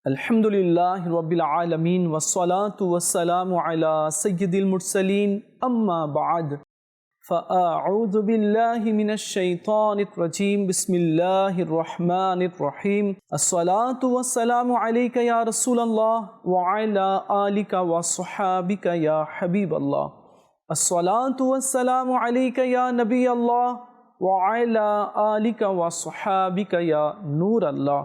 अल्हम्दुलिल्लाहि रब्बिल आलमीन वस्सलातु वस्सलामु अला सय्यिदिल मुरसलीन अम्मा बाद फ़अऊज़ु बिल्लाहि मिनश शैतानिर रजीम बिस्मिल्लाहिर रहमानिर रहीम अस्सलातु वस्सलामु अलैका या रसूलल्लाह व अला आलिका व अस्हाबिका या हबीबल्लाह अस्सलातु वस्सलामु अलैका या नबी अल्लाह व अला आलिका व अस्हाबिका या नूर अल्लाह।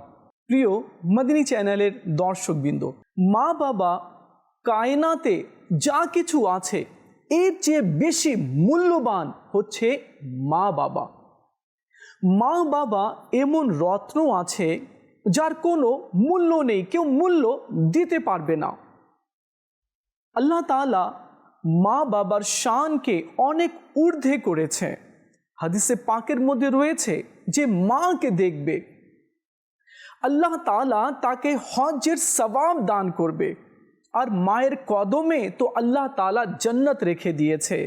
প্রিয় মদিনী চ্যানেলের দর্শকবৃন্দ, মা বাবা কায়নাতে যা কিছু আছে এর চেয়ে বেশি মূল্যবান হচ্ছে মা বাবা। মা বাবা এমন রত্ন আছে যার কোনো মূল্য নেই, কেউ মূল্য দিতে পারবে না। আল্লাহ তাআলা মা বাবার শানকে অনেক ঊর্ধ্বে করেছে। হাদিসে পাকের মধ্যে রয়েছে যে মাকে দেখবে আল্লাহ তাআলা তাকে হজ্জের সওয়াব দান করবে, আর মায়ের কদমে তো আল্লাহ তাআলা জান্নাত রেখে দিয়েছে।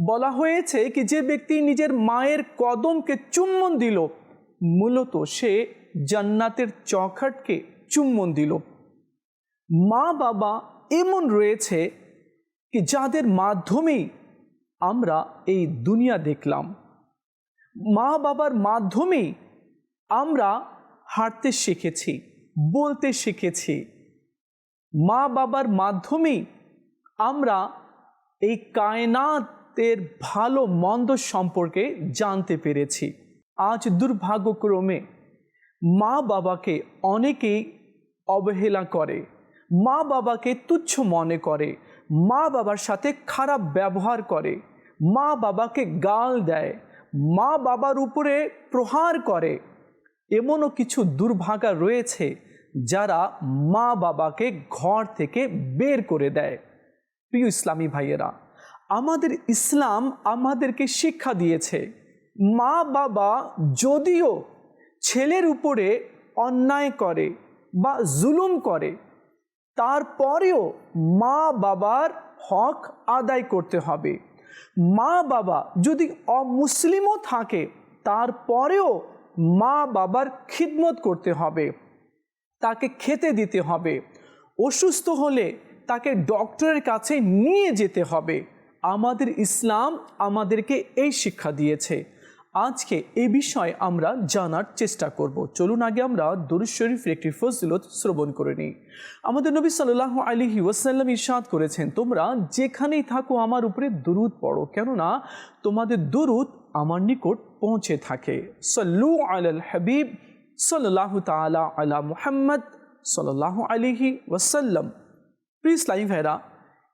বলা হয়েছে কি যে ব্যক্তি নিজের মায়ের কদমকে চুম্বন দিল মূলত সে জান্নাতের চৌখাটকে চুম্বন দিল। মা বাবা এমন রয়েছে কি যাদের মাধ্যমেই আমরা এই দুনিয়া দেখলাম। মা বাবার মাধ্যমেই আমরা হাঁটতে শিখেছি, বলতে শিখেছি। মা বাবার মাধ্যমেই আমরা এই কায়নাতের ভালো মন্দ সম্পর্কে জানতে পেরেছি। আজ দুর্ভাগ্যক্রমে মা বাবাকে অনেকেই অবহেলা করে, মা বাবাকে তুচ্ছ মনে করে, মা বাবার সাথে খারাপ ব্যবহার করে, মা বাবাকে গাল দেয়, মা বাবার উপরে প্রহার করে। এমনও কিছু দুর্ভাগা রয়েছে যারা মা বাবাকে ঘর থেকে বের করে দেয়। প্রিয় ইসলামী ভাইয়েরা, আমাদের ইসলাম আমাদেরকে শিক্ষা দিয়েছে মা বাবা যদিও ছেলের উপরে অন্যায় করে বা জুলুম করে তারপরেও মা বাবার হক আদায় করতে হবে। মা বাবা যদি অমুসলিমও থাকে তারপরেও মা বাবার খিদমত করতে হবে, তাকে খেতে দিতে হবে, অসুস্থ হলে তাকে ডক্টরের কাছে নিয়ে যেতে হবে। আমাদের ইসলাম আমাদেরকে এই শিক্ষা দিয়েছে। আজকে এই বিষয়ে আমরা জানার চেষ্টা করব। চলুন আগে আমরা দরুদ শরীফের একটি ফজিলত শ্রবণ করে নিই। আমাদের নবী সাল্লাল্লাহু আলাইহি ওয়াসাল্লাম ইরশাদ করেছেন, তোমরা যেখানেই থাকো আমার উপরে দরুদ পড়ো, কেননা তোমাদের দরুদ আমার নিকট পৌঁছে থাকে। সাল্লু আলাল হাবিব সাল্লাল্লাহু তাআলা আলা মুহাম্মদ সাল্লাল্লাহু আলাইহি ওয়াসাল্লাম। প্রিয় ইসলামী ভাইরা,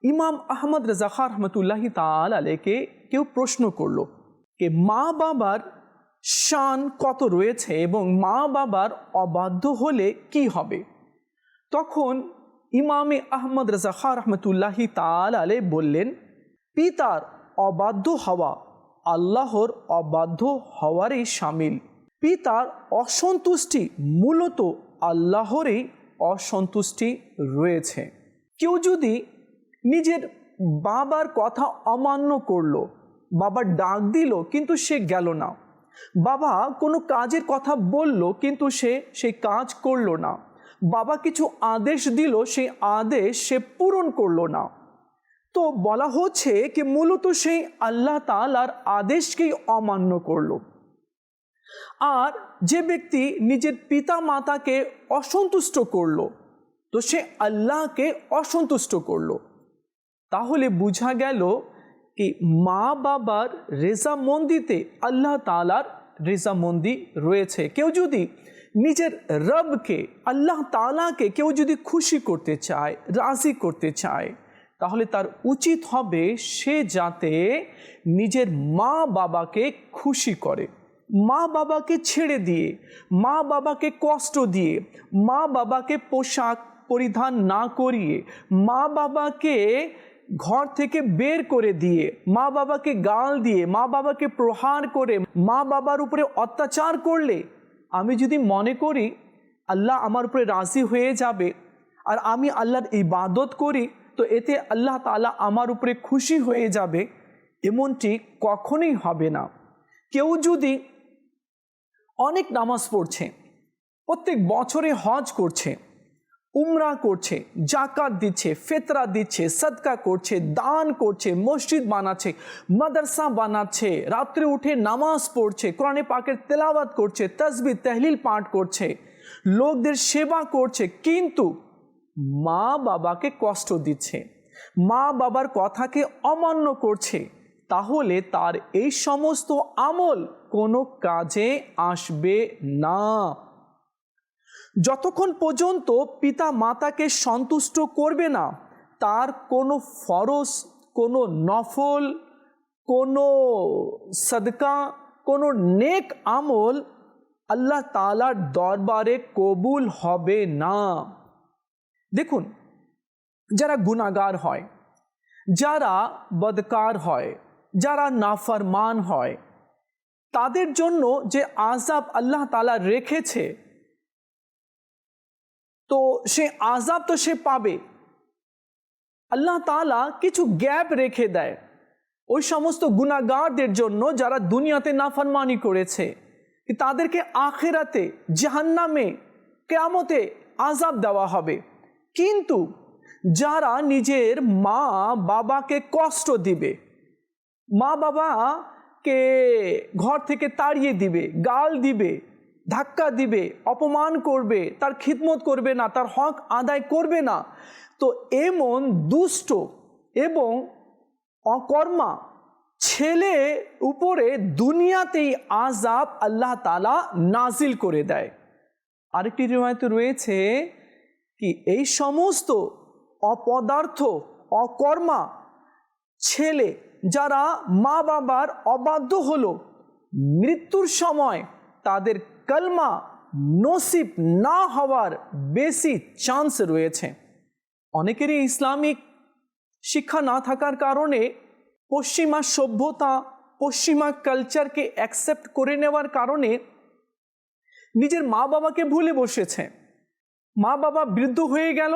ইমাম আহমদ রাজা খান রহমতুল্লাহি তাআলা আলাইহিকে কেউ প্রশ্ন করলো যে মা বাবার শান কত রয়েছে এবং মা বাবার অবাধ্য হলে কি হবে। তখন ইমামে আহমদ রাজা খান রহমতুল্লাহি তাআলা আলাইহি বললেন, পিতার অবাধ্য হওয়া আল্লাহর অবাধ্য হওয়ারই শামিল। পিতার অসন্তুষ্টি মূলত আল্লাহরই অসন্তুষ্টি রয়েছে। কেউ যদি নিজের বাবার কথা অমান্য করলো, বাবা ডাক দিল কিন্তু সে গেল না, বাবা কোনো কাজের কথা বলল কিন্তু সে সেই কাজ করলো না, বাবা কিছু আদেশ দিল সেই আদেশ সে পূরণ করলো না, তো বলা হচ্ছে কি মূলত সেই আল্লাহ তাআলার আদেশকেই অমান্য করলো। আর যে ব্যক্তি নিজের পিতা মাতাকে অসন্তুষ্ট করলো তো সে আল্লাহকে অসন্তুষ্ট করলো। তাহলে বোঝা গেল কি মা বাবার রেজামন্দিতে আল্লাহ তাআলার রেজামন্দি রয়েছে। কেউ যদি নিজের রবকে আল্লাহ তাআলাকে কেউ যদি খুশি করতে চায়, রাজি করতে চায়, তাহলে তার উচিত হবে সে যাতে নিজের মা বাবাকে খুশি করে। মা বাবাকে ছেড়ে দিয়ে, মা বাবাকে কষ্ট দিয়ে, মা বাবাকে পোশাক পরিধান না করিয়ে, মা বাবাকে ঘর থেকে বের করে দিয়ে, মা বাবাকে গাল দিয়ে, মা বাবাকে প্রহার করে, মা বাবার উপরে অত্যাচার করলে আমি যদি মনে করি আল্লাহ আমার উপরে রাজি হয়ে যাবে আর আমি আল্লাহর ইবাদত করি তো এতে আল্লাহ তাআলা আমার উপরে খুশি হয়ে যাবে, এমনটি কখনোই হবে না। কেউ যদি অনেক নামাজ পড়ছে, প্রত্যেক বছরে হজ করছে, উমরা করছে, জাকাত দিচ্ছে, ফিতরা দিচ্ছে, সদকা করছে, দান করছে, মসজিদ বানাচ্ছে, মাদ্রাসা বানাচ্ছে, রাত্রে উঠে নামাজ পড়ছে, কোরআনে পাকের তেলাওয়াত করছে, তাসবিহ তাহলিল পাঠ করছে, লোকদের সেবা করছে, কিন্তু মা বাবাকে কষ্ট দিচ্ছে, মা বাবার কথাকে অমান্য করছে, তাহলে তার এই সমস্ত আমল কোনো কাজে আসবে না। যতক্ষণ পর্যন্ত পিতা মাতাকে সন্তুষ্ট করবে না, তার কোনো ফরজ, কোনো নফল, কোনো সদকা, কোনো নেক আমল আল্লাহ তাআলার দরবারে কবুল হবে না। দেখুন, যারা গুনাহগার হয়, যারা বদকার হয়, যারা নাফরমান হয়, তাদের জন্য যে আযাব আল্লাহ তাআলা রেখেছে, তো সে আযাব তো সে পাবে। আল্লাহ তাআলা কিছু গ্যাপ রেখে দেয় ওই সমস্ত গুনাহগারদের জন্য যারা দুনিয়াতে নাফরমানি করেছে, তাদেরকে আখিরাতে জাহান্নামে কিয়ামতে আযাব দেওয়া হবে। কিন্তু যারা নিজের মা বাবাকে কষ্ট দিবে, মা বাবাকে ঘর থেকে তাড়িয়ে দিবে, গাল দিবে, ধাক্কা দিবে, অপমান করবে, তার খিদমত করবে না, তার হক আদায় করবে না, তো এমন দুষ্ট এবং অকর্মা ছেলে উপরে দুনিয়াতেই আযাব আল্লাহ তাআলা নাজিল করে দেয়। আরেকটি রিওয়ায়াতে রয়েছে কি এই সমস্ত অপদার্থ অকর্মা ছেলে যারা মা বাবার অবাধ্য হলো, মৃত্যুর সময় তাদের কলমা নসিব না হওয়ার বেশি চান্স রয়েছে। অনেকেরই ইসলামিক শিক্ষা না থাকার কারণে পশ্চিমা সভ্যতা, পশ্চিমা কালচারকে অ্যাকসেপ্ট করে নেওয়ার কারণে নিজের মা বাবাকে ভুলে বসেছে। মা বাবা বৃদ্ধ হয়ে গেল,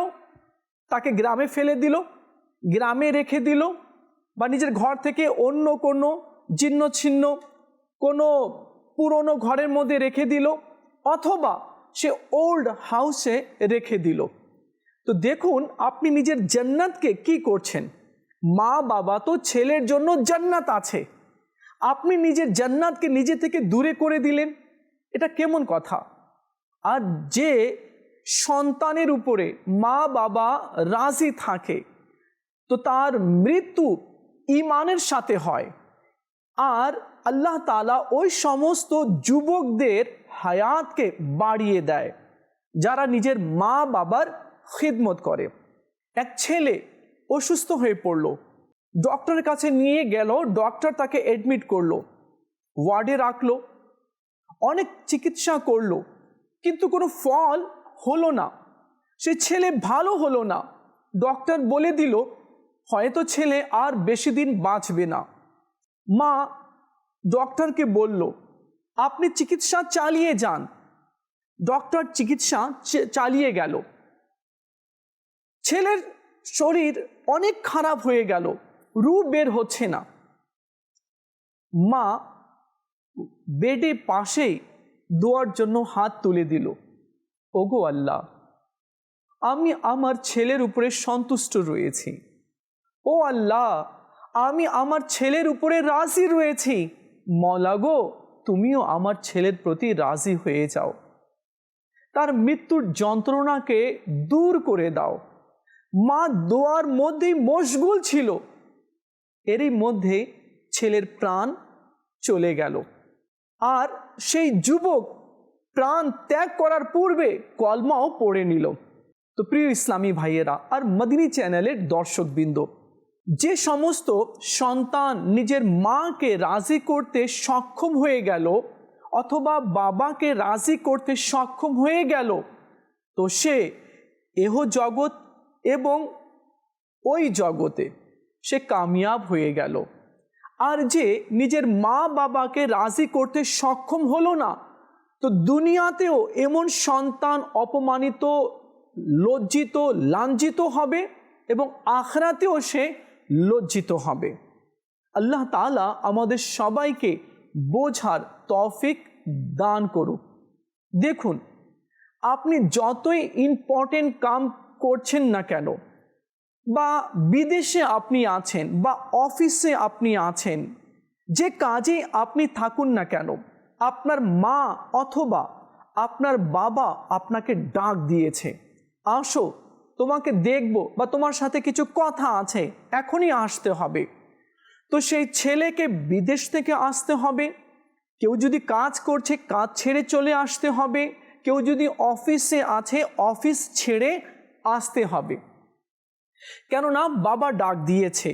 তাকে গ্রামে ফেলে দিল, গ্রামে রেখে দিল, বা নিজের ঘর থেকে অন্য কোনো জীর্ণ ছিন্ন কোনো পুরনো ঘরের মধ্যে রেখে দিল, অথবা সে ওল্ড হাউসে রেখে দিল। তো দেখুন, আপনি নিজের জান্নাতকে কি করছেন? মা বাবা তো ছেলের জন্য জান্নাত আছে, আপনি নিজের জান্নাতকে নিজে থেকে দূরে করে দিলেন, এটা কেমন কথা? আর যে সন্তানের উপরে মা বাবা রাজি থাকে, তো তার মৃত্যু ঈমানের সাথে হয়, আর আল্লাহ তাআলা ওই সমস্ত যুবকদের হায়াতকে বাড়িয়ে দেয় যারা নিজের মা বাবার খিদমত করে। এক ছেলে অসুস্থ হয়ে পড়ল, ডক্টরের কাছে নিয়ে গেল, ডক্টর তাকে অ্যাডমিট করলো, ওয়ার্ডে রাখলো, অনেক চিকিৎসা করলো, কিন্তু কোনো ফল হলো না। সে ছেলে ভালো হলো না। ডক্টর বলে দিল হয়তো ছেলে আর বেশি দিন বাঁচবে না। মা ডক্টরকে বলল আপনি চিকিৎসা চালিয়ে যান। ডক্টর চিকিৎসা চালিয়ে গেল, ছেলের শরীর অনেক খারাপ হয়ে গেল, রূহ বের হচ্ছে না। মা বেডে পাশেই দোয়ার জন্য হাত তুলে দিল, ওগো আল্লাহ, আমি আমার ছেলের উপরে সন্তুষ্ট রয়েছি, ও আল্লাহ, আমি আমার ছেলের উপরে রাজি রয়েছি, মওলা গো, তুমিও আমার ছেলের প্রতি রাজি হয়ে যাও, তার মৃত্যুর যন্ত্রণাকে দূর করে দাও। মা দোয়ার মধ্যেই মশগুল ছিল, এরই মধ্যে ছেলের প্রাণ চলে গেল। আর সেই যুবক প্রাণ ত্যাগ করার পূর্বে কলমাও পড়ে নিল। তো প্রিয় ইসলামী ভাইয়েরা আর মদিনী চ্যানেলের দর্শকবৃন্দ, যে সমস্ত সন্তান নিজের মাকে রাজি করতে সক্ষম হয়ে গেল অথবা বাবাকে রাজি করতে সক্ষম হয়ে গেল, তো সে এহ জগৎ এবং ওই জগতে সে কামিয়াব হয়ে গেল। আর যে নিজের মা বাবাকে রাজি করতে সক্ষম হলো না, তো দুনিয়াতেও এমন সন্তান অপমানিত, লজ্জিত, লাঞ্ছিত হবে এবং আখিরাতেও সে লজ্জিত হবে। আল্লাহ তাআলা আমাদের সবাইকে বোঝার তৌফিক দান করুক। দেখুন, আপনি যতই ইম্পর্টেন্ট কাম করছেন না কেন, বা বিদেশে আপনি আছেন বা অফিসে আপনি আছেন, যে কাজে আপনি থাকুন না কেন, আপনার মা অথবা আপনার বাবা আপনাকে ডাক দিয়েছে, আসো তোমাকে দেখব বা তোমার সাথে কিছু কথা আছে, এখনই আসতে হবে। তো সেই ছেলেকে বিদেশ থেকে আসতে হবে, কেউ যদি কাজ করছে কাজ ছেড়ে চলে আসতে হবে, কেউ যদি অফিসে আছে অফিস ছেড়ে আসতে হবে। কেননা বাবা ডাক দিয়েছে,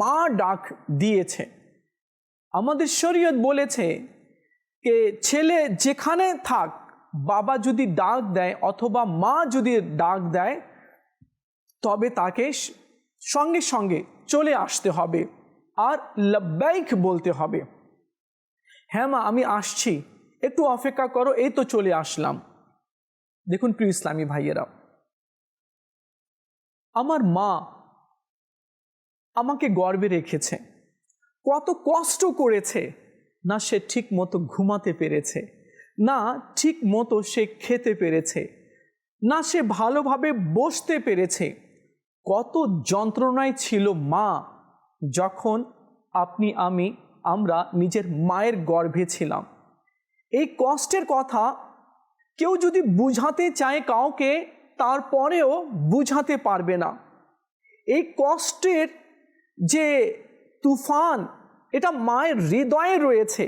মা ডাক দিয়েছে। আমাদের শরীয়ত বলেছে যে ছেলে যেখানে থাক, বাবা যদি ডাক দেয় অথবা মা যদি ডাক দেয়, তবে তাকে সঙ্গে সঙ্গে চলে আসতে হবে আর লব্বাইক বলতে হবে। হ্যাঁ মা, আমি আসছি, একটু অপেক্ষা করো, এই তো চলে আসলাম। দেখুন প্রিয় ইসলামী ভাইয়েরা, আমার মা আমাকে গর্ভে রেখেছে, কত কষ্ট করেছে, না সে ঠিক মতো ঘুমাতে পেরেছে, না ঠিক মতো সে খেতে পেরেছে, না সে ভালোভাবে বসতে পেরেছে। কত যন্ত্রণায় ছিল মা যখন আমরা নিজের মায়ের গর্ভে ছিলাম। এই কষ্টের কথা কেউ যদি বুঝাতে চায় কাউকে, তারপরেও বুঝাতে পারবে না। এই কষ্টের যে তুফান, এটা মায়ের হৃদয়ে রয়েছে।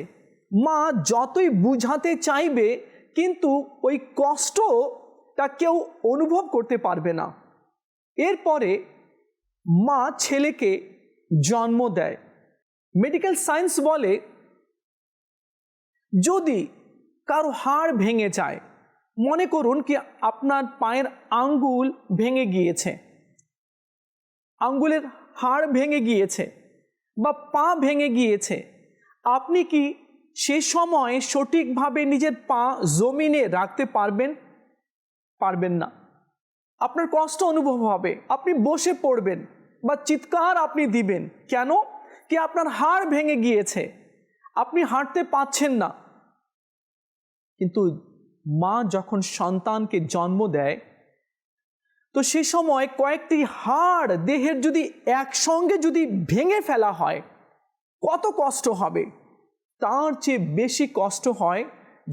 মা যতই বুঝাতে চাইবে, কিন্তু ওই কষ্টটা কেউ অনুভব করতে পারবে না। এরপরে মা ছেলেকে জন্ম দেয়। মেডিকেল সায়েন্স বলে, যদি কারো হাড় ভেঙে যায়, মনে করুন কি আপনার পায়ের আঙ্গুল ভেঙে গিয়েছে, আঙ্গুলের হাড় ভেঙে গিয়েছে বা পা ভেঙে গিয়েছে, আপনি কি সে সময় সঠিকভাবে নিজের পা জমিনে রাখতে পারবেন? পারবেন না। আপনার কষ্ট অনুভব হবে, আপনি বসে পড়বেন বা চিৎকার আপনি দিবেন। কেন? কি আপনার হাড় ভেঙে গিয়েছে, আপনি হাঁটতে পাচ্ছেন না। কিন্তু মা যখন সন্তানকে জন্ম দেয়, তো সে সময় কয়েকটি হাড় দেহের যদি একসঙ্গে যদি ভেঙে ফেলা হয়, কত কষ্ট হবে। তার চেয়ে বেশি কষ্ট হয়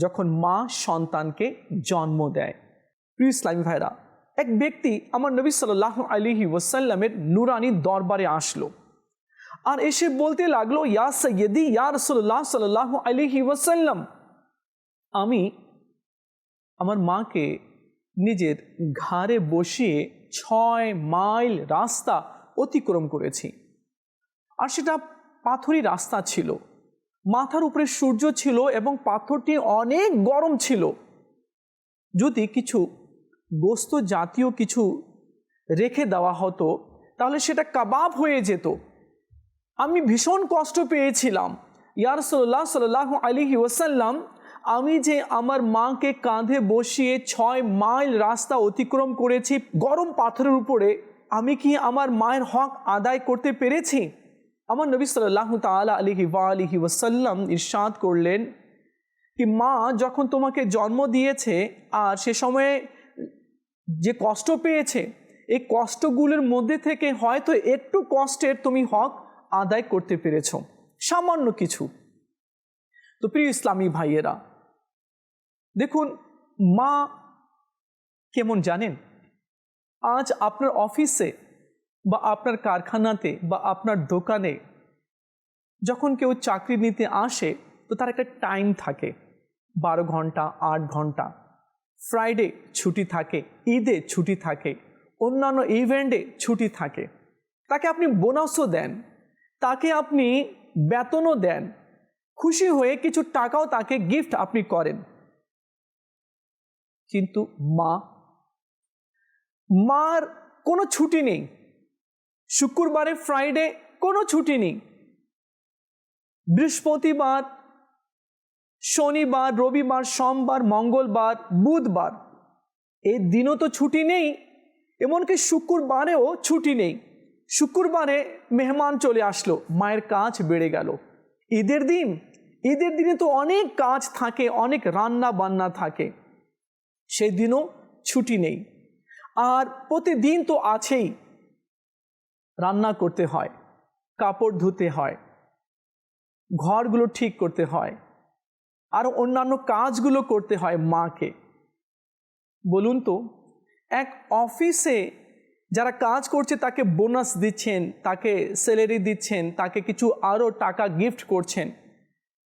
যখন মা সন্তানকে জন্ম দেয়। প্রিয় ইসলামী ভাইরা, এক ব্যক্তি আমার নবী সাল্লাল্লাহু আলাইহি ওয়াসাল্লামের নুরানি দরবারে আসলো আর এসে বলতে লাগলো, ইয়া সাইয়্যিদি ইয়া রাসূলুল্লাহ সাল্লাল্লাহু আলাইহি ওয়াসাল্লাম, আমি আমার মাকে নিজের ঘাড়ে বসিয়ে 6 মাইল রাস্তা অতিক্রম করেছি, আর সেটা পাথুরি রাস্তা ছিল, মাথার উপরে সূর্য ছিল এবং পাথরটি অনেক গরম ছিল। যদি কিছু গোস্ত জাতীয় কিছু রেখে দেওয়া হতো, তাহলে সেটা কাবাব হয়ে যেত। আমি ভীষণ কষ্ট পেয়েছিলাম। ইয়া রাসূলুল্লাহ সাল্লাল্লাহু আলাইহি ওয়াসাল্লাম, আমি যে আমার মাকে কাঁধে বসিয়ে 6 মাইল রাস্তা অতিক্রম করেছি গরম পাথরের উপরে, আমি কি আমার মায়ের হক আদায় করতে পেরেছি? আমার নবী সাল্লাল্লাহু তাআলা আলাইহি ওয়াসাল্লাম ইরশাদ করলেন কি, মা যখন তোমাকে জন্ম দিয়েছে আর সে সময়ে যে কষ্ট পেয়েছে, এই কষ্টগুলোর মধ্যে থেকে হয়তো একটু কষ্টের তুমি হক আদায় করতে পেরেছ, সামান্য কিছু। তো প্রিয় ইসলামী ভাইয়েরা, দেখুন মা কেমন জানেন? আজ আপনার অফিসে বা আপনার কারখানাতে বা আপনার দোকানে যখন কেউ চাকরি নিতে আসে, তো তার একটা টাইম থাকে, 12 ঘন্টা 8 ঘন্টা। ফ্রাইডে ছুটি থাকে, ঈদে ছুটি থাকে, অন্যান্য ইভেন্টে ছুটি থাকে। তাকে আপনি বোনাসও দেন, তাকে আপনি বেতনও দেন, খুশি হয়ে কিছু টাকাও তাকে গিফট আপনি করেন। কিন্তু মার কোনো ছুটি নেই। শুক্রবারে ফ্রাইডে কোনো ছুটি নেই, বৃহস্পতিবার, শনিবার, রবিবার, সোমবার, মঙ্গলবার, বুধবার, এই দিনও তো ছুটি নেই। এমনকি শুক্রবারেও ছুটি নেই। শুক্রবারে মেহমান চলে আসলো, মায়ের কাজ বেড়ে গেল। ঈদের দিনে তো অনেক কাজ থাকে, অনেক রান্না বান্না থাকে। সেই দিনও ছুটি নেই। আর প্রতিদিন তো আছেই, রান্না করতে হয়, কাপড় ধুতে হয়, ঘরগুলো ঠিক করতে হয়, আর অন্যান্য কাজগুলো করতে হয় মাকে। বলুন তো, এক অফিসে যারা কাজ করছে তাকে বোনাস দিচ্ছেন, তাকে স্যালারি দিচ্ছেন, তাকে কিছু আরও টাকা গিফট করছেন।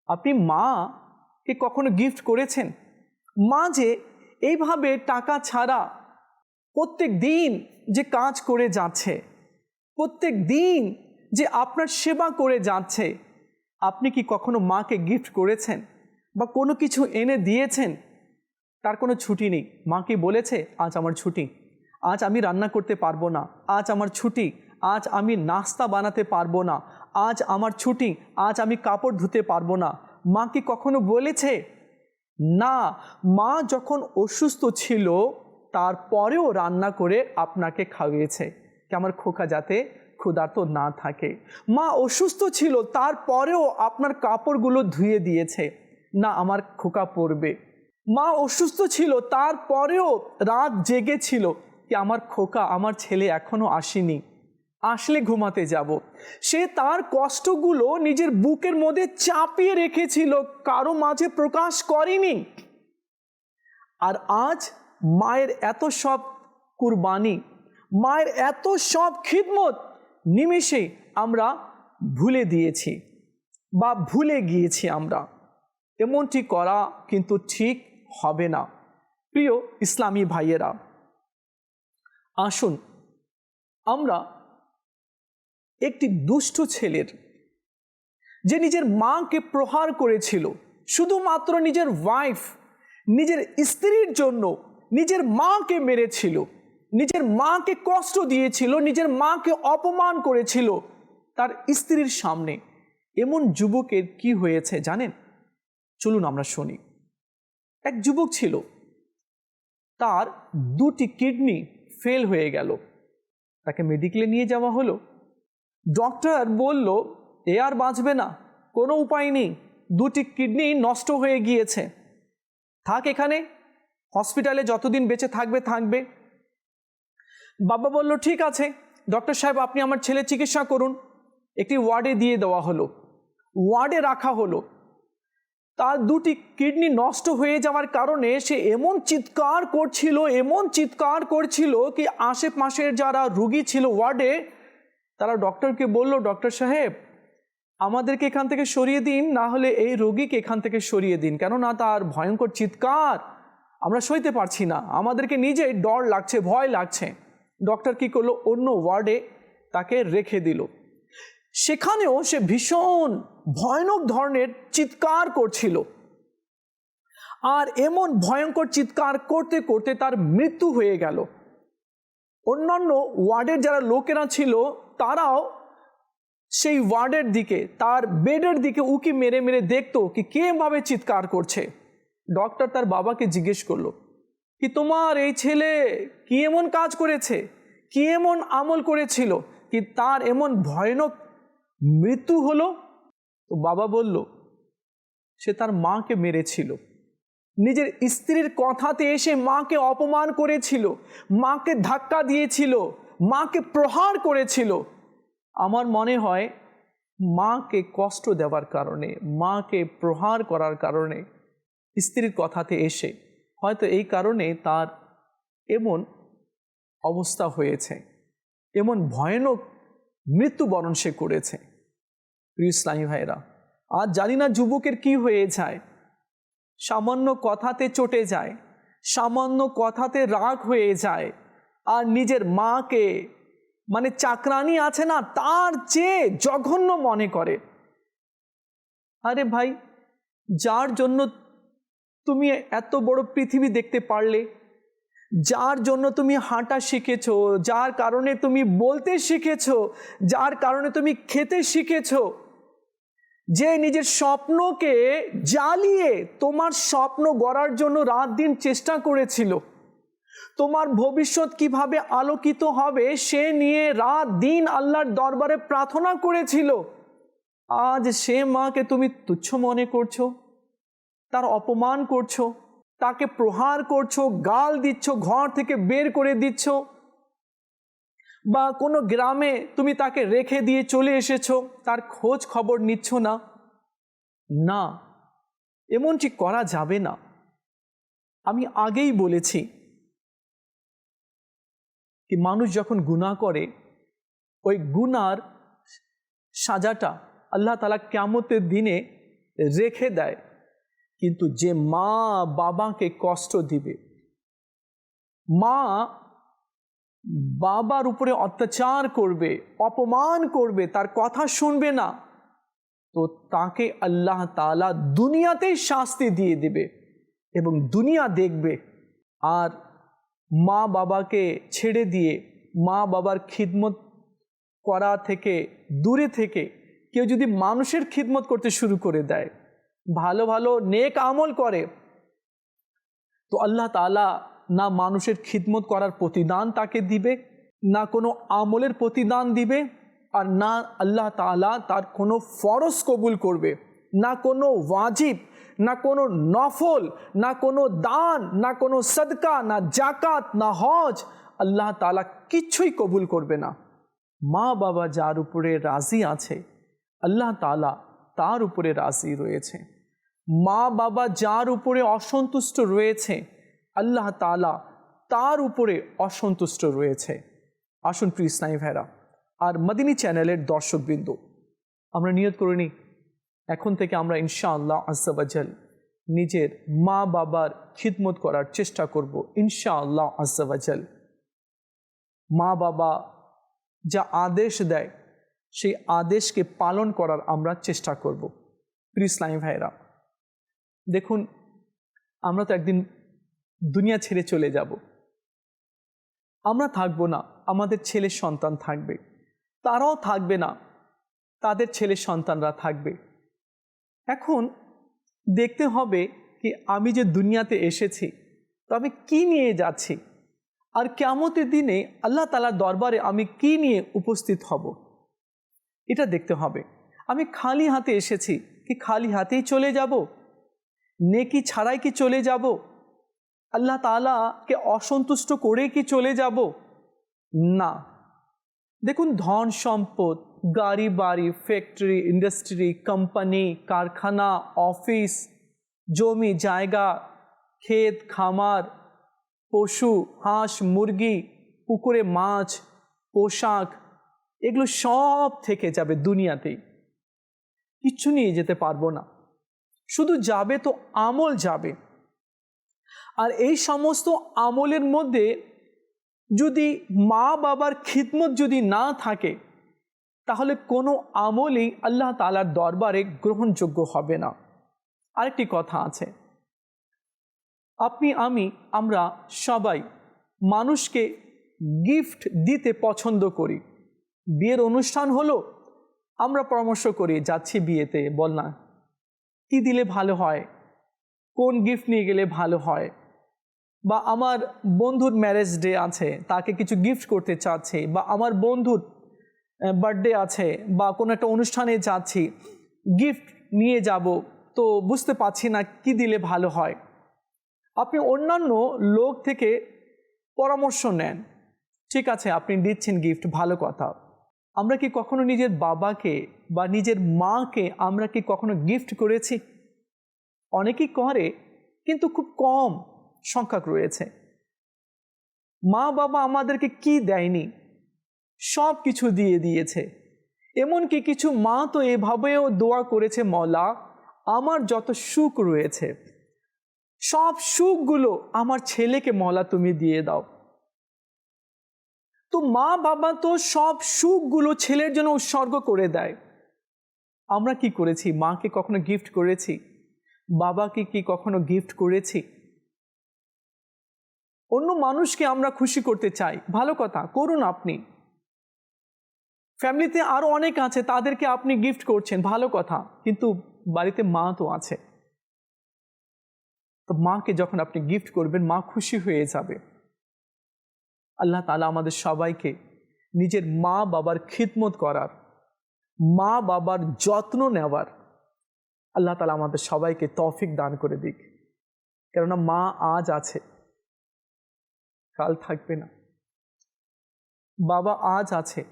আপনি মাকে কখনো গিফট করেছেন? মা যে এইভাবে টাকা ছাড়া প্রত্যেক দিন যে কাজ করে যাচ্ছে, প্রত্যেক দিন যে আপনার সেবা করে যাচ্ছে, আপনি কি কখনো মাকে গিফট করেছেন বা কোনো কিছু এনে দিয়েছেন? তার কোনো ছুটি নেই। মা কি বলেছে আজ আমার ছুটি, আজ আমি রান্না করতে পারবো না, আজ আমার ছুটি, আজ আমি নাস্তা বানাতে পারবো না, আজ আমার ছুটি, আজ আমি কাপড় ধুতে পারবো না? মা কি কখনো বলেছে? না। মা যখন অসুস্থ ছিল তারপরেও রান্না করে আপনাকে খাইয়েছে, কি আমার খোকা যাতে ক্ষুধার্ত না থাকে। মা অসুস্থ ছিল তারপরেও আপনার কাপড়গুলো ধুয়ে দিয়েছে, না আমার খোকা পরবে। মা অসুস্থ ছিল তারপরেও রাত জেগেছিল, কি আমার খোকা, আমার ছেলে এখনো আসেনি, আসলে ঘুমাতে যাব। সে তার কষ্টগুলো নিজের বুকের মধ্যে চাপিয়ে রেখেছিল, কারো মাঝে প্রকাশ করেনি। আর আজ মায়ের এত সব কুরবানি, মায়ের এত সব খিদমত নিমেষে আমরা ভুলে দিয়েছি বা ভুলে গিয়েছি আমরা। এমনটি করা কিন্তু ঠিক হবে না। প্রিয় ইসলামী ভাইয়েরা, আসুন আমরা একটি দুষ্ট ছেলের, যে নিজের মাকে প্রহার করেছিল, শুধুমাত্র নিজের ওয়াইফ, নিজের স্ত্রীর জন্য নিজের মাকে মেরেছিল, নিজের মাকে কষ্ট দিয়েছিল, নিজের মাকে অপমান করেছিল তার স্ত্রীর সামনে। এমন যুবকের কি হয়েছে জানেন? চলুন আমরা শুনি। এক যুবক ছিল, তার দুটি কিডনি ফেল হয়ে গেল, তাকে মেডিকেলে নিয়ে যাওয়া হলো। ডক্টর বলল এ আর বাঁচবে না, কোনো উপায় নেই, দুটি কিডনি নষ্ট হয়ে গিয়েছে, থাক এখানে, হসপিটালে যতদিন বেঁচে থাকবে থাকবে। বাবা বলল ঠিক আছে ডক্টর সাহেব, আপনি আমার ছেলে চিকিৎসা করুন। একটি ওয়ার্ডে দিয়ে দেওয়া হলো, ওয়ার্ডে রাখা হলো। তার দুটি কিডনি নষ্ট হয়ে যাওয়ার কারণে সে এমন চিৎকার করছিল, এমন চিৎকার করছিল কি আশেপাশের যারা রুগী ছিল ওয়ার্ডে, তারা ডক্টরকে বলল ডক্টর সাহেব আমাদেরকে এখান থেকে সরিয়ে দিন, না হলে এই রোগীকে এখান থেকে সরিয়ে দিন, কেননা তার ভয়ঙ্কর চিৎকার আমরা সইতে পারছি না, আমাদেরকে নিজেই ডর লাগছে, ভয় লাগছে। ডক্টর কি করলো, অন্য ওয়ার্ডে তাকে রেখে দিল। সেখানেও সে ভীষণ ভয়ানক ধরনের চিৎকার করছিল, আর এমন ভয়ঙ্কর চিৎকার করতে করতে তার মৃত্যু হয়ে গেল। অন্যান্য ওয়ার্ডের যারা লোকেরা ছিল তারাও সেই ওয়ার্ডের দিকে, তার বেডের দিকে উকি মেরে মেরে দেখতো কি কেভাবে চিৎকার করছে। ডক্টর তার বাবাকে জিজ্ঞেস করলো কি তোমার এই ছেলে কি এমন কাজ করেছে, কি এমন আমল করেছিল কি তার এমন ভয়ানক মৃত্যু হলো? তো বাবা বলল সে তার মাকে মেরেছিল, নিজের স্ত্রীর কথাতে এসে মাকে অপমান করেছিল, মাকে ধাক্কা দিয়েছিল, মাকে প্রহার করেছিল। আমার মনে হয় মাকে কষ্ট দেওয়ার কারণে, মাকে প্রহার করার কারণে, স্ত্রীর কথাতে এসে হয়তো এই কারণে তার এমন অবস্থা হয়েছে, এমন ভয়ানক মৃত্যুবরণ সে করেছে। প্রিয় ইসলামী ভাইরা, আজ জানি না যুবকের কি হয়ে যায়, সামান্য কথাতে চটে যায়, সামান্য কথাতে রাগ হয়ে যায়, আর নিজের মাকে মানে চাকরানি আছে না তার চেয়ে জঘন্য মনে করে। আরে ভাই, যার জন্য তুমি এত বড় পৃথিবী দেখতে পারলে, যার জন্য তুমি হাঁটা শিখেছো, যার কারণে তুমি বলতে শিখেছো, যার কারণে তুমি খেতে শিখেছো, যে নিজের স্বপ্নকে জ্বালিয়ে তোমার স্বপ্ন গড়ার জন্য রাত দিন চেষ্টা করেছিল, তোমার ভবিষ্যৎ কিভাবে আলোকিত হবে সে নিয়ে রাত দিন আল্লাহর দরবারে প্রার্থনা করেছিল, আজ সে মাকে তুমি তুচ্ছ মনে করছো, তার অপমান করছো, তাকে প্রহার করছো, গাল দিচ্ছ, ঘর থেকে বের করে দিচ্ছ, বা কোনো গ্রামে তুমি তাকে রেখে দিয়ে চলে এসেছো, তার খোঁজ খবর নিচ্ছ না। না, এমনটি করা যাবে না। আমি আগেই বলেছি কি মানুষ যখন গুনাহ করে, ওই গুনার সাজাটা আল্লাহ তাআলা কিয়ামতের দিনে রেখে দেয়। কিন্তু যে মা বাবাকে কষ্ট দিবে, মা বাবার উপরে অত্যাচার করবে, অপমান করবে, তার কথা শুনবে না, তো তাকে আল্লাহ তাআলা দুনিয়াতেই শাস্তি দিয়ে দিবে এবং দুনিয়া দেখবে। আর মা বাবাকে ছেড়ে দিয়ে মা বাবার খিদমত করা থেকে দূরে থেকে কেউ যদি মানুষের খিদমত করতে শুরু করে দেয়, ভালো ভালো নেক আমল করে, তো আল্লাহ তাআলা না মানুষের খিদমত করার প্রতিদান তাকে দিবে, না কোনো আমলের প্রতিদান দিবে, আর না আল্লাহ তাআলা তার কোনো ফরজ কবুল করবে, না কোনো ওয়াজিব, না কোনো নফল, না কোনো দান, না কোনো সদকা, না জাকাত, না হজ, আল্লাহ তাআলা কিচ্ছুই কবুল করবে না। মা বাবা যার উপরে রাজি আছে, আল্লাহ তাআলা তার উপরে রাজি রয়েছে। মা বাবা যার উপরে অসন্তুষ্ট রয়েছে, আল্লাহ তাআলা তার উপরে অসন্তুষ্ট রয়েছে। আসুন প্রিয় ইসলামী ভাইরা আর মদিনী চ্যানেলের দর্শকবৃন্দ, আমরা নিয়ত করে নিই, এখন থেকে আমরা ইনশাআল্লাহ আজ্জা ওয়া জাল নিজের মা বাবার খিদমত করার চেষ্টা করব ইনশাআল্লাহ আজ্জা ওয়া জাল। মা বাবা যা আদেশ দেয় সেই আদেশকে পালন করার আমরা চেষ্টা করব। প্রিয় ইসলামী ভাইরা, দেখুন, আমরা তো একদিন দুনিয়া ছেড়ে চলে যাব। আমরা থাকবো না, আমাদের ছেলের সন্তান থাকবে, তারাও থাকবে না, তাদের ছেলের সন্তানরা থাকবে। এখন দেখতে হবে কি আমি যে দুনিয়াতে এসেছি, তো আমি কি নিয়ে যাচ্ছি, আর কিয়ামতের দিনে আল্লাহ তাআলার দরবারে আমি কি নিয়ে উপস্থিত হব, এটা দেখতে হবে। আমি খালি হাতে এসেছি কি খালি হাতেই চলে যাব, নেকি ছাড়াই কি চলে যাব, আল্লাহ তাআলাকে অসন্তুষ্ট করে কি চলে যাব? না। দেখুন, ধন সম্পদ, গাড়ি বাড়ি, ফ্যাক্টরি, ইন্ডাস্ট্রি, কোম্পানি, কারখানা, অফিস, জমি জায়গা, ক্ষেত খামার, পশু, হাঁস মুরগি, পুকুরে মাছ, পোশাক, এগুলো সব থেকে যাবে দুনিয়াতেই, কিচ্ছু নিয়ে যেতে পারবো না। শুধু যাবে তো আমল যাবে। আর এই সমস্ত আমলের মধ্যে যদি মা বাবার খিদমত যদি না থাকে, তাহলে কোনো আমলই আল্লাহ তাআলার দরবারে গ্রহণযোগ্য হবে না। আরেকটি কথা আছে, আপনি আমরা সবাই মানুষকে গিফট দিতে পছন্দ করি। বিয়ের অনুষ্ঠান হলো, আমরা পরামর্শ করি, যাচ্ছি বিয়েতে, বল না কি দিলে ভালো হয়, কোন গিফট নিয়ে গেলে ভালো হয়, বা আমার বন্ধুর ম্যারেজ ডে আছে, তাকে কিছু গিফট করতে চাচ্ছি, বা আমার বন্ধুর বার্থডে আছে, বা কোনো একটা অনুষ্ঠানে যাচ্ছি, গিফট নিয়ে যাব, তো বুঝতে পারছি না কি দিলে ভালো হয়। আপনি অন্যান্য লোক থেকে পরামর্শ নেন, ঠিক আছে, আপনি দিচ্ছেন গিফট, ভালো কথা। আমরা কি কখনো নিজের বাবাকে বা নিজের মাকে আমরা কি কখনো গিফট করেছি? অনেকেই করে, কিন্তু খুব কম সংখ্যক রয়েছে। মা বাবা আমাদেরকে কি দেয়নি, সব কিছু দিয়ে দিয়েছে। এমনকি কিছু মা তো এভাবেও দোয়া করেছে, মওলা আমার যত সুখ রয়েছে সব সুখগুলো আমার ছেলেকে মওলা তুমি দিয়ে দাও। তো মা বাবা তো সব সুখগুলো ছেলের জন্য উৎসর্গ করে দেয়। আমরা কি করেছি? মাকে কখনো গিফট করেছি? বাবাকে কি কখনো গিফট করেছি? অন্য মানুষকে আমরা খুশি করতে চাই, ভালো কথা, করুন। আপনি ফ্যামিলিতে আরো অনেক আছে, তাদেরকে আপনি গিফট করছেন, ভালো কথা, কিন্তু বাড়িতে মা তো আছে। তো মাকে যখন আপনি গিফট করবেন, মা খুশি হয়ে যাবে। আল্লাহ তাআলা আমাদের সবাইকে নিজের মা বাবার খিদমত করার, মা বাবার যত্ন নেওয়ার আল্লাহ তাআলা আমাদের সবাইকে তৌফিক দান করে দিক। কেননা মা আজ আছে, কাল থাকবে না। বাবা আজ আছে,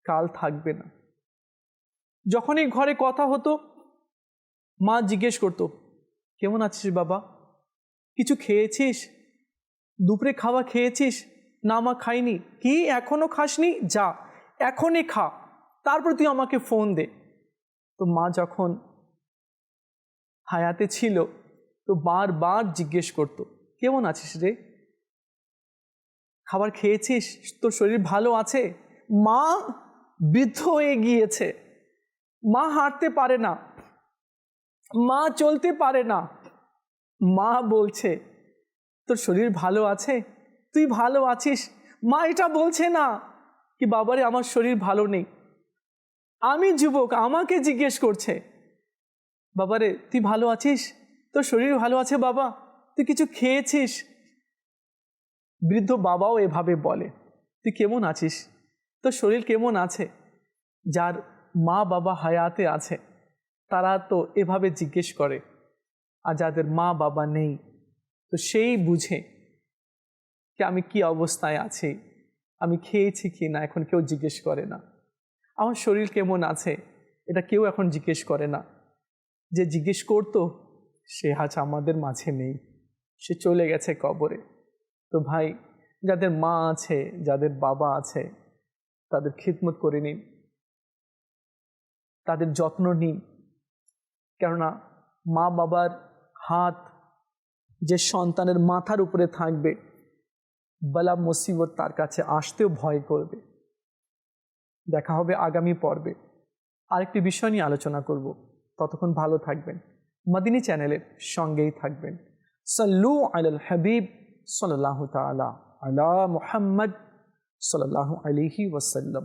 কাল থাকবে না। যখনই ঘরে কথা হতো, মা জিজ্ঞেস করতো, কেমন আছিস বাবা? কিছু খেয়েছিস? দুপুরে খাওয়া খেয়েছিস? না মা, খাইনি। কি এখনো খাসনি? যা এখনই খা, তারপর তুই আমাকে ফোন দে। তো মা যখন হায়াতে ছিল তো বারবার জিজ্ঞেস করতো, কেমন আছিস রে? খাবার খেয়েছিস? তোর শরীর ভালো আছে? মা বৃদ্ধ হয়ে গিয়েছে, মা হাঁটতে পারে না, মা চলতে পারে না। মা বলছে, তোর শরীর ভালো আছে? তুই ভালো আছিস? মা এটা বলছে না কি বাবারে আমার শরীর ভালো নেই। আমি যুবক, আমাকে জিজ্ঞেস করছে, বাবারে তুই ভালো আছিস? তোর শরীর ভালো আছে বাবা? তুই কিছু খেয়েছিস? বৃদ্ধ বাবাও এভাবে বলে, তুই কেমন আছিস? তোর শরীর কেমন আছে? যার মা বাবা হায়াতে আছে তারা তো এভাবে জিজ্ঞেস করে, আর যাদের মা বাবা নেই তো সেই বুঝে যে আমি কি অবস্থায় আছি, আমি খেয়েছি কি না এখন কেউ জিজ্ঞেস করে না। আমার শরীর কেমন আছে এটা কেউ এখন জিজ্ঞেস করে না। যে জিজ্ঞেস করতো সে আজ আমাদের মাঝে নেই, সে চলে গেছে কবরে। তো ভাই, যাদের মা আছে, যাদের বাবা আছে, তাদের খিদমত করে নিন, তাদের যত্ন নিন। কেননা মা বাবার হাত যে সন্তানের মাথার উপরে থাকবে, বালা মুসিবত তার কাছে আসতেও ভয় করবে। দেখা হবে আগামী পর্বে, আরেকটি বিষয় নিয়ে আলোচনা করব। ততক্ষণ ভালো থাকবেন, মদিনী চ্যানেলের সঙ্গেই থাকবেন। সাল্লু আলাল হাবিব সাল্লাল্লাহু তাআলা আলা মুহাম্মদ সাল্লাল্লাহু আলাইহি ওয়াসাল্লাম।